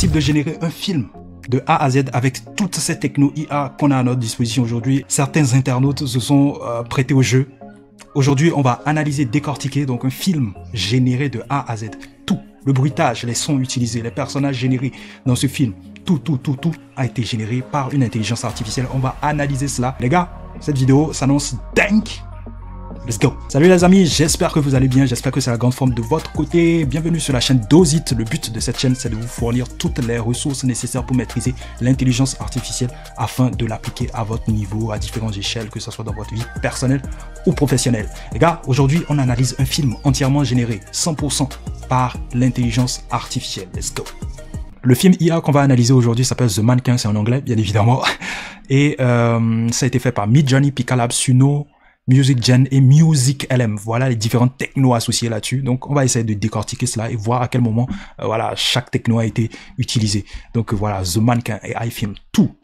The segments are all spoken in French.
possible de générer un film de A à Z avec toutes ces techno IA qu'on a à notre disposition aujourd'hui. Certains internautes se sont prêtés au jeu. Aujourd'hui, on va analyser, décortiquer donc un film généré de A à Z. Tout, le bruitage, les sons utilisés, les personnages générés dans ce film, tout a été généré par une intelligence artificielle. On va analyser cela. Les gars, cette vidéo s'annonce dingue. Let's go. Salut les amis, j'espère que vous allez bien, j'espère que c'est la grande forme de votre côté. Bienvenue sur la chaîne Dozit. Le but de cette chaîne, c'est de vous fournir toutes les ressources nécessaires pour maîtriser l'intelligence artificielle afin de l'appliquer à votre niveau, à différentes échelles, que ce soit dans votre vie personnelle ou professionnelle. Les gars, aujourd'hui, on analyse un film entièrement généré 100% par l'intelligence artificielle. Let's go. Le film IA qu'on va analyser aujourd'hui s'appelle The Mannequin, c'est en anglais, bien évidemment. Et ça a été fait par Midjourney, Picalab, Suno, MusicGen et MusicLM. Voilà les différentes technos associées là-dessus. Donc, on va essayer de décortiquer cela et voir à quel moment, voilà, chaque techno a été utilisé. Donc, voilà, The Mannequin et iFilm, tout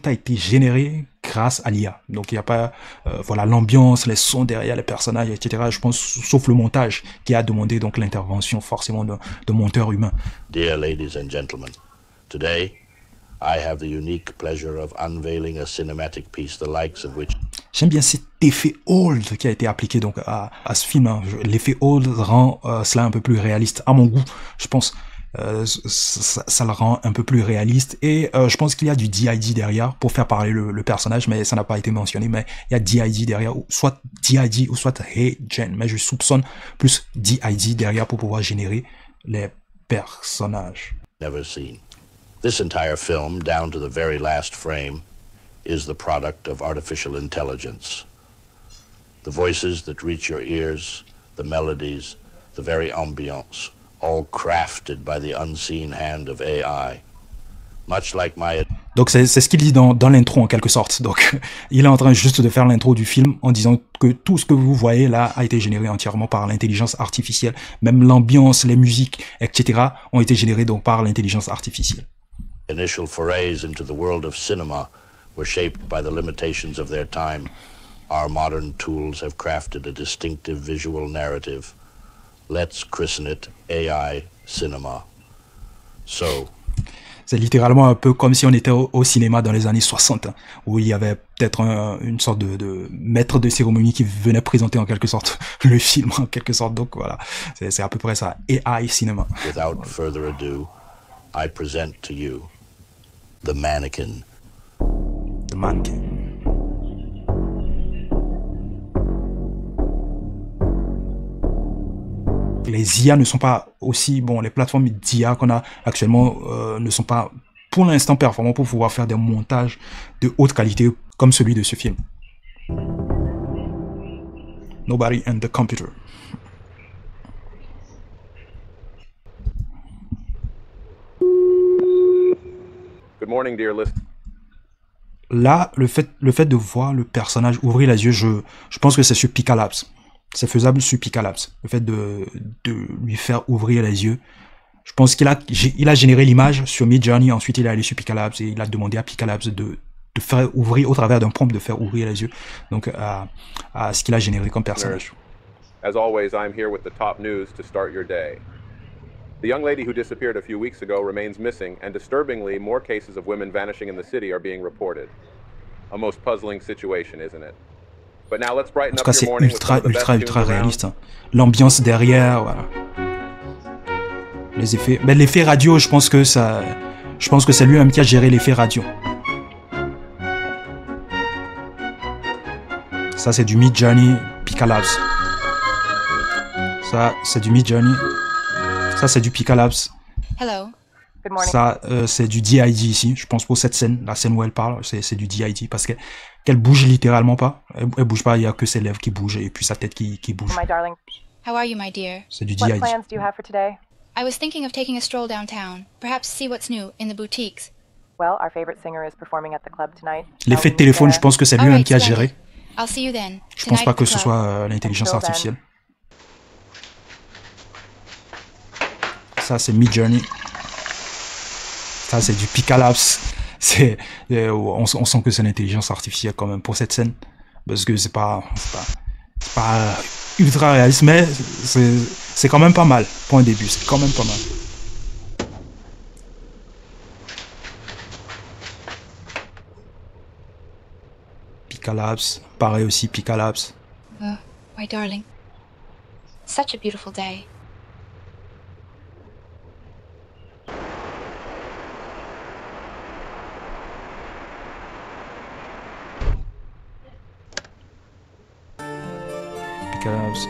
a été généré grâce à l'IA. Donc, il n'y a pas, voilà, l'ambiance, les sons derrière les personnages, etc. Je pense, sauf le montage qui a demandé donc l'intervention forcément de monteur humain. Dear ladies and gentlemen, today I have the unique pleasure of unveiling a cinematic piece the likes of which. J'aime bien cet effet old qui a été appliqué donc à ce film. Hein. L'effet old rend cela un peu plus réaliste à mon goût. Je pense ça le rend un peu plus réaliste et je pense qu'il y a du DID derrière pour faire parler le personnage, mais ça n'a pas été mentionné. Mais il y a DID derrière, soit DID ou soit HeyGen. Mais je soupçonne plus DID derrière pour pouvoir générer les personnages. Never seen. This entire film, down to the very last frame, is the product of artificial intelligence. The voices that reach your ears, the melodies, the very ambiance, all crafted by the unseen hand of AI. Much like my... Donc c'est ce qu'il dit dans l'intro en quelque sorte. Donc il est en train juste de faire l'intro du film en disant que tout ce que vous voyez là a été généré entièrement par l'intelligence artificielle. Même l'ambiance, les musiques, etc. ont été générés donc par l'intelligence artificielle. Initial forays into the world of cinema were shaped by the limitations of their time. Our modern tools have crafted a distinctive visual narrative. Let's christen it AI cinema. So, c'est littéralement un peu comme si on était au cinéma dans les années 60, hein, où il y avait peut-être une sorte de maître de cérémonie qui venait présenter en quelque sorte le film, en quelque sorte. Donc voilà, c'est à peu près ça, AI cinéma. Without further ado, I present to you The Mannequin. The Mannequin. Les IA ne sont pas aussi, bon, les plateformes d'IA qu'on a actuellement ne sont pas pour l'instant performantes pour pouvoir faire des montages de haute qualité comme celui de ce film. Nobody and the Computer. Good morning, dear listener. Là, le fait de voir le personnage ouvrir les yeux, je pense que c'est sur Picalabs. C'est faisable sur Picalabs. Le fait de lui faire ouvrir les yeux. Je pense qu'il a généré l'image sur Midjourney, ensuite il est allé sur Picalabs et il a demandé à Picalabs de faire ouvrir, au travers d'un prompt, de faire ouvrir les yeux. Donc, à ce qu'il a généré comme personnage. As always, I'm here with the top news to start your day. The young lady who disappeared a few weeks ago remains missing, and disturbingly, more cases of women vanishing in the city are being reported. A most puzzling situation, isn't it? But now let's brighten up your morning with some of the best tunes around. Réaliste. Hein. L'ambiance derrière, voilà. Les effets, mais l'effet radio, je pense que c'est lui-même qui a géré l'effet radio. Ça c'est du Midjourney Picalabs. Ça c'est du Midjourney. Ça c'est du Picalabs. Hello. Good morning. Ça c'est du DID ici. Je pense pour cette scène, la scène où elle parle, c'est du DID parce qu'elle bouge littéralement pas. Elle bouge pas, il y a que ses lèvres qui bougent et puis sa tête qui bouge. My darling. How are you, my dear? C'est du What DID. plans do you have for today? I was thinking of taking a stroll downtown, perhaps see what's new in the boutiques. Well, our favorite singer is performing at the club tonight. L'effet de téléphone, je pense que c'est lui-même qui a géré. I'll see you then. Je pense pas que ce soit l'intelligence artificielle. Ça c'est Midjourney. Ça c'est du Picalabs. On sent que c'est l'intelligence artificielle quand même pour cette scène, parce que c'est pas ultra réaliste, mais c'est quand même pas mal pour un début. C'est quand même pas mal. Picalabs. Pareil aussi, Picalabs. Oh, my darling. Such a beautiful day. Picalabs.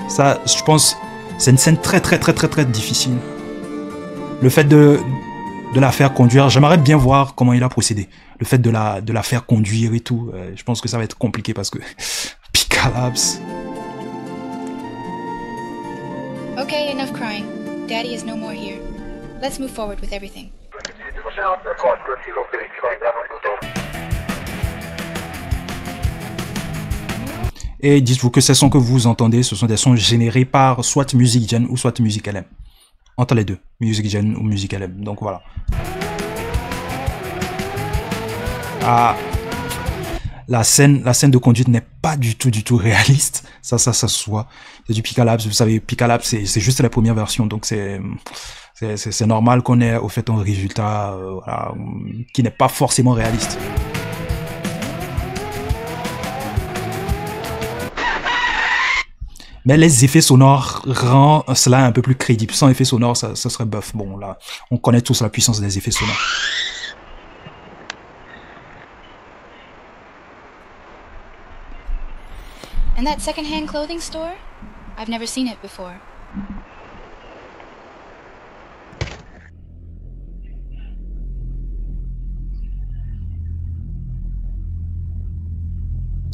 Ça, je pense, c'est une scène très difficile. Le fait de la faire conduire, j'aimerais bien voir comment il a procédé. Le fait de la faire conduire et tout, je pense que ça va être compliqué parce que Picalabs. Okay, enough crying. Daddy is no more here. Let's move forward with everything. Et dites-vous que ces sons que vous entendez, ce sont des sons générés par soit Music Gen ou soit Music LM. Entre les deux, Music Gen ou Music LM. Donc voilà. Ah, la scène de conduite n'est pas du tout réaliste. Ça se voit. C'est du Picalabs. Vous savez, Picalabs, c'est juste la première version. Donc c'est normal qu'on ait au fait un résultat voilà, qui n'est pas forcément réaliste. Mais les effets sonores rendent cela un peu plus crédible. Sans effets sonores, ça serait bof. Bon, là, on connaît tous la puissance des effets sonores. And that second-hand clothing store? I've never seen it before.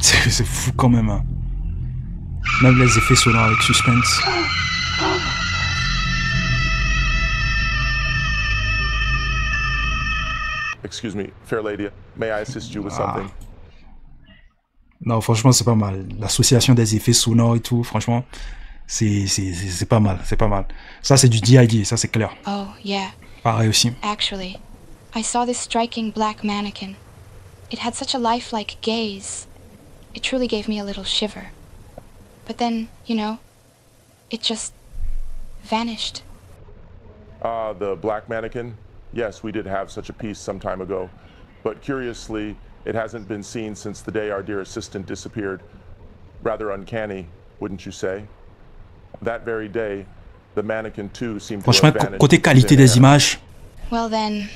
C'est fou quand même, hein. Même les effets sonores avec suspense. Excuse me, fair lady, may I assist you with something? Non, franchement, c'est pas mal. L'association des effets sonores et tout, franchement, c'est pas mal, c'est pas mal. Ça, c'est du DID, ça, c'est clair. Oh, yeah. Pareil aussi. Actually, I saw this striking black mannequin. It had such a lifelike gaze. It truly gave me a little shiver. But then, you know, it just vanished. The black mannequin? Yes, we did have such a piece some time ago. But curiously, it hasn't been seen since the day our dear assistant disappeared. Rather uncanny, wouldn't you say? That very day, the mannequin too seemed to Franchement, have vanished. côté qualité des images. Well then,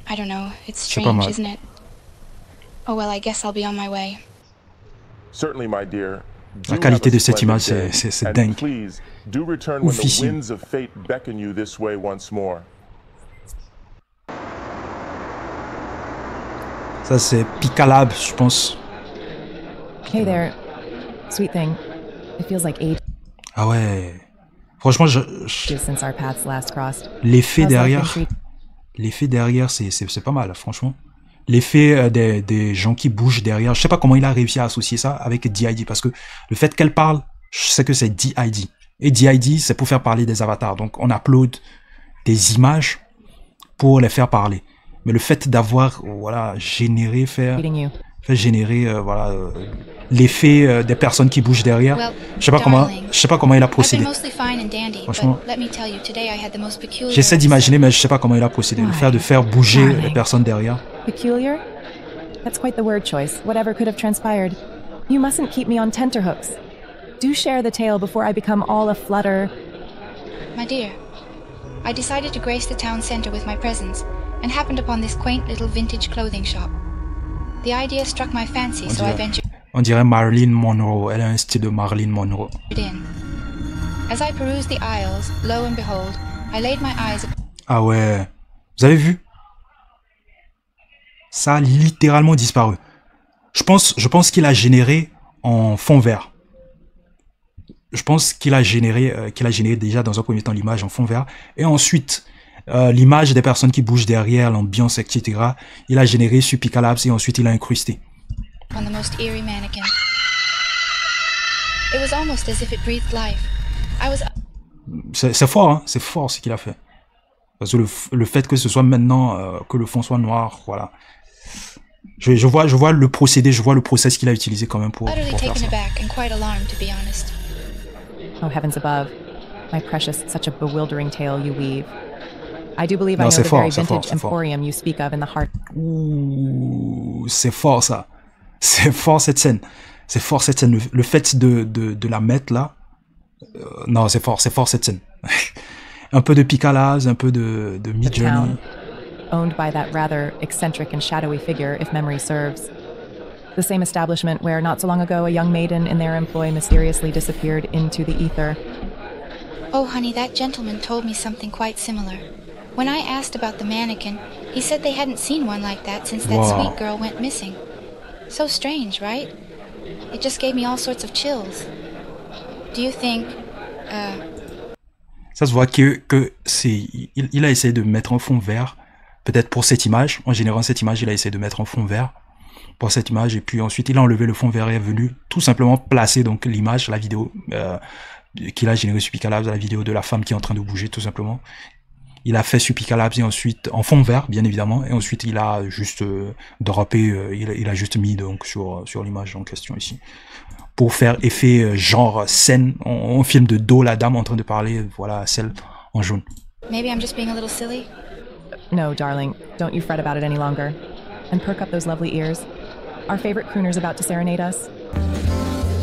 I don't know. It's strange, isn't it? Oh well, I guess I'll be on my way. Certainly, my dear. La qualité de cette image, c'est dingue. Please, do return when the Oufissime. winds of fate beckon you this way once more. Ça, c'est Picalabs, je pense. Hey there, sweet thing. It feels like ages Ah ouais. Franchement, since our paths last crossed. l'effet derrière, c'est pas mal, franchement. L'effet des gens qui bougent derrière, je sais pas comment il a réussi à associer ça avec DID, parce que le fait qu'elle parle, je sais que c'est DID. Et DID, c'est pour faire parler des avatars. Donc, on upload des images pour les faire parler. Mais le fait d'avoir, voilà, généré, voilà, l'effet des personnes qui bougent derrière, Well, je sais pas comment il a I've been procédé. mostly fine and dandy, Franchement, but let me tell you, today I had the most peculiar... j'essaie d'imaginer, mais je sais pas comment il a procédé. Le fait de faire bouger les personnes derrière. Peculiar? That's quite the word choice, whatever could have transpired. You mustn't keep me on tenterhooks. Do share the tale before I become all aflutter. My dear, I decided to grace the town center with my presence and happened upon this quaint little vintage clothing shop. The idea struck my fancy, so I ventured On dirait Marilyn Monroe. Elle a un style de Marilyn Monroe. in. As I perused the aisles, lo and behold, I laid my eyes upon Ah ouais. Vous avez vu? Ça a littéralement disparu. Je pense qu'il a généré en fond vert. Je pense qu'il a généré déjà dans un premier temps l'image en fond vert. Et ensuite, l'image des personnes qui bougent derrière, l'ambiance, etc. Il a généré sur Picalabs et ensuite il a incrusté. the most eerie mannequin. It was almost as if it breathed life. I was... C'est fort, hein? C'est fort ce qu'il a fait. Parce que le fait que ce soit maintenant, que le fond soit noir, voilà. Je vois le procédé, je vois le process qu'il a utilisé quand même pour utterly faire taken ça. aback and quite alarmed, to be honest. Oh, heavens above. My precious, such a bewildering tale you weave. I do believe Non, I know c'est the fort, very c'est fort, vintage c'est fort. emporium you speak of in the heart. Ouh, c'est fort ça. C'est fort cette scène. C'est fort cette scène. Le fait de la mettre là. Non, c'est fort cette scène. Un peu de Picalaz, un peu de Midjourney. Owned by that rather eccentric and shadowy figure, if memory serves. The same establishment where not so long ago a young maiden in their employ mysteriously disappeared into the ether. Oh, honey, that gentleman told me something quite similar. When I asked about the mannequin, he said they hadn't seen one like that since that sweet girl went missing. So strange, right? It just gave me all sorts of chills. Do you think, Ça se voit que il a essayé de mettre un fond vert, peut-être pour cette image. En générant cette image, il a essayé de mettre un fond vert pour cette image, et puis ensuite il a enlevé le fond vert et est venu tout simplement placer donc l'image, la vidéo qu'il a générée sur Picalabs, la vidéo de la femme qui est en train de bouger tout simplement. Il a fait sur Picalabs et ensuite en fond vert bien évidemment, et ensuite il a juste droppé, il a juste mis donc sur l'image en question ici pour faire effet genre scène. On filme de dos la dame en train de parler, voilà celle en jaune. maybe I'm just being a little silly? No, darling, don't you fret about it any longer. And perk up those lovely ears. Our favorite crooner's about to serenade us.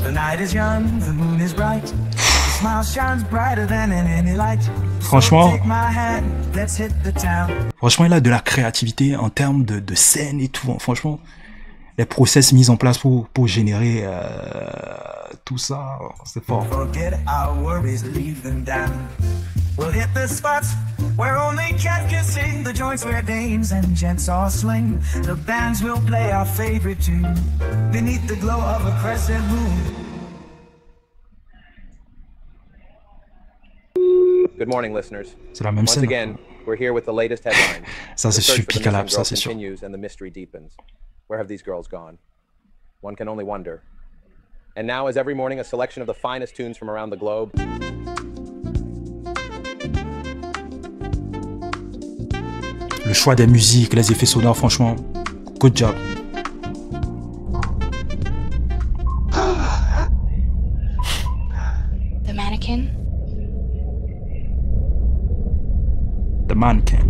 The night is young, the moon is bright. The smile shines brighter than in any light. Franchement, Take my hand, let's hit the town. franchement, il a de la créativité en termes de scène et tout. Franchement, les process mis en place pour générer tout ça, c'est fort. Forget our worries, leave them down. We'll hit the spots where only cat can see. The joints where dames and gents all sling. The bands will play our favorite tune beneath the glow of a crescent moon. Good morning, listeners. C'est la même Once scène. again, we're here with the latest headlines. Ça, c'est The search sur for the Picalabs, missing ça, girl c'est sûr. continues and the mystery deepens. Where have these girls gone? One can only wonder. And now, as every morning, a selection of the finest tunes from around the globe. Le choix des musiques, les effets sonores, franchement, good job. The mannequin? The Mannequin.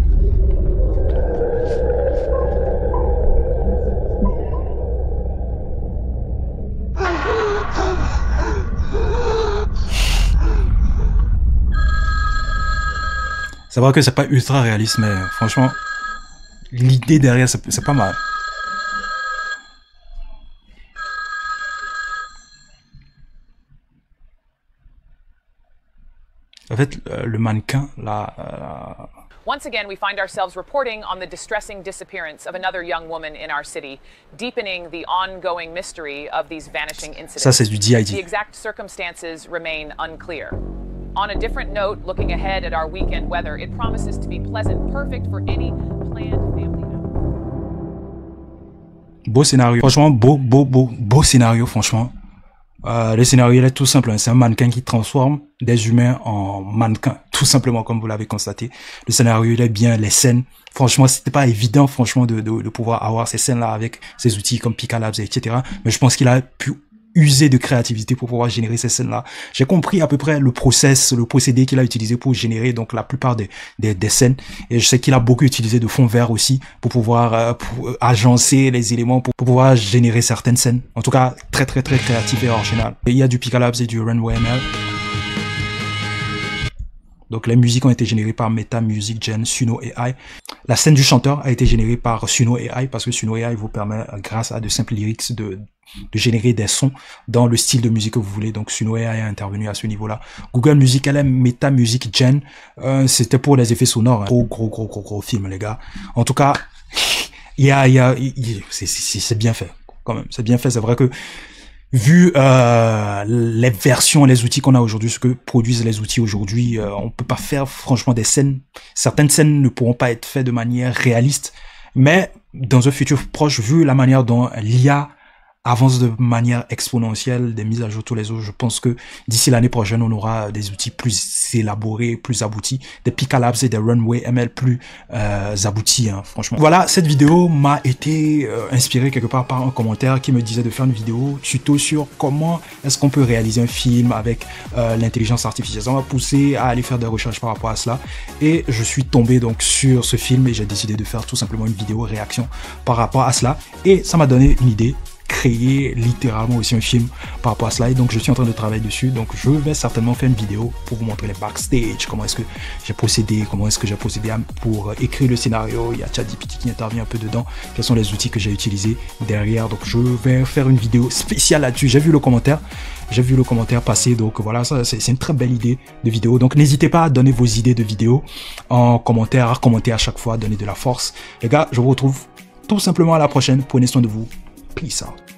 C'est vrai que c'est pas ultra réaliste, mais franchement, l'idée derrière, c'est pas mal. En fait, le mannequin, là... Once again, we find ourselves reporting on the distressing disappearance of another young woman in our city, deepening the ongoing mystery of these vanishing incidents. Ça, c'est du DID. The exact circumstances remain unclear. On a different note, looking ahead at our weekend weather, it promises to be pleasant, perfect for any planned family outing. Beau scénario. Franchement, beau scénario, franchement. Le scénario, il est tout simple. C'est un mannequin qui transforme des humains en mannequins. Tout simplement, comme vous l'avez constaté. Le scénario, il est bien. Les scènes, franchement, c'était pas évident, franchement, de pouvoir avoir ces scènes-là avec ces outils comme Picalabs, etc. Mais je pense qu'il a pu user de créativité pour pouvoir générer ces scènes-là. J'ai compris à peu près le procédé qu'il a utilisé pour générer donc la plupart des scènes. Et je sais qu'il a beaucoup utilisé de fond vert aussi pour pouvoir pour agencer les éléments pour pouvoir générer certaines scènes. En tout cas, très créatif et original. Et il y a du Picalabs et du Runway ML. Donc les musiques ont été générées par Meta Music Gen, Suno AI. La scène du chanteur a été générée par Suno AI parce que Suno AI vous permet, grâce à de simples lyrics, de générer des sons dans le style de musique que vous voulez. Donc Suno AI a intervenu à ce niveau-là. Google Music LM, Meta Music Gen, c'était pour les effets sonores. Gros film, les gars. En tout cas, c'est bien fait quand même. C'est bien fait. C'est vrai que vu les versions, les outils qu'on a aujourd'hui, ce que produisent les outils aujourd'hui, on peut pas faire franchement des scènes. Certaines scènes ne pourront pas être faites de manière réaliste, mais dans un futur proche, vu la manière dont l'IA avance de manière exponentielle, des mises à jour tous les jours, je pense que d'ici l'année prochaine, on aura des outils plus élaborés, plus aboutis, des Picalabs et des Runway ML plus aboutis, hein, franchement. Voilà, cette vidéo m'a été inspirée quelque part par un commentaire qui me disait de faire une vidéo tuto sur comment est-ce qu'on peut réaliser un film avec l'intelligence artificielle. Ça m'a poussé à aller faire des recherches par rapport à cela et je suis tombé donc sur ce film et j'ai décidé de faire tout simplement une vidéo réaction par rapport à cela et ça m'a donné une idée. créer littéralement aussi un film par rapport à cela. Et donc je suis en train de travailler dessus. Donc je vais certainement faire une vidéo pour vous montrer les backstage, comment est-ce que j'ai procédé, pour écrire le scénario. Il y a ChatGPT qui intervient un peu dedans. Quels sont les outils que j'ai utilisés derrière. Donc je vais faire une vidéo spéciale là-dessus. J'ai vu le commentaire passer, donc voilà, ça c'est une très belle idée de vidéo. Donc n'hésitez pas à donner vos idées de vidéos en commentaire, à commenter à chaque fois, donner de la force. Les gars, je vous retrouve tout simplement à la prochaine. Prenez soin de vous. Peace out.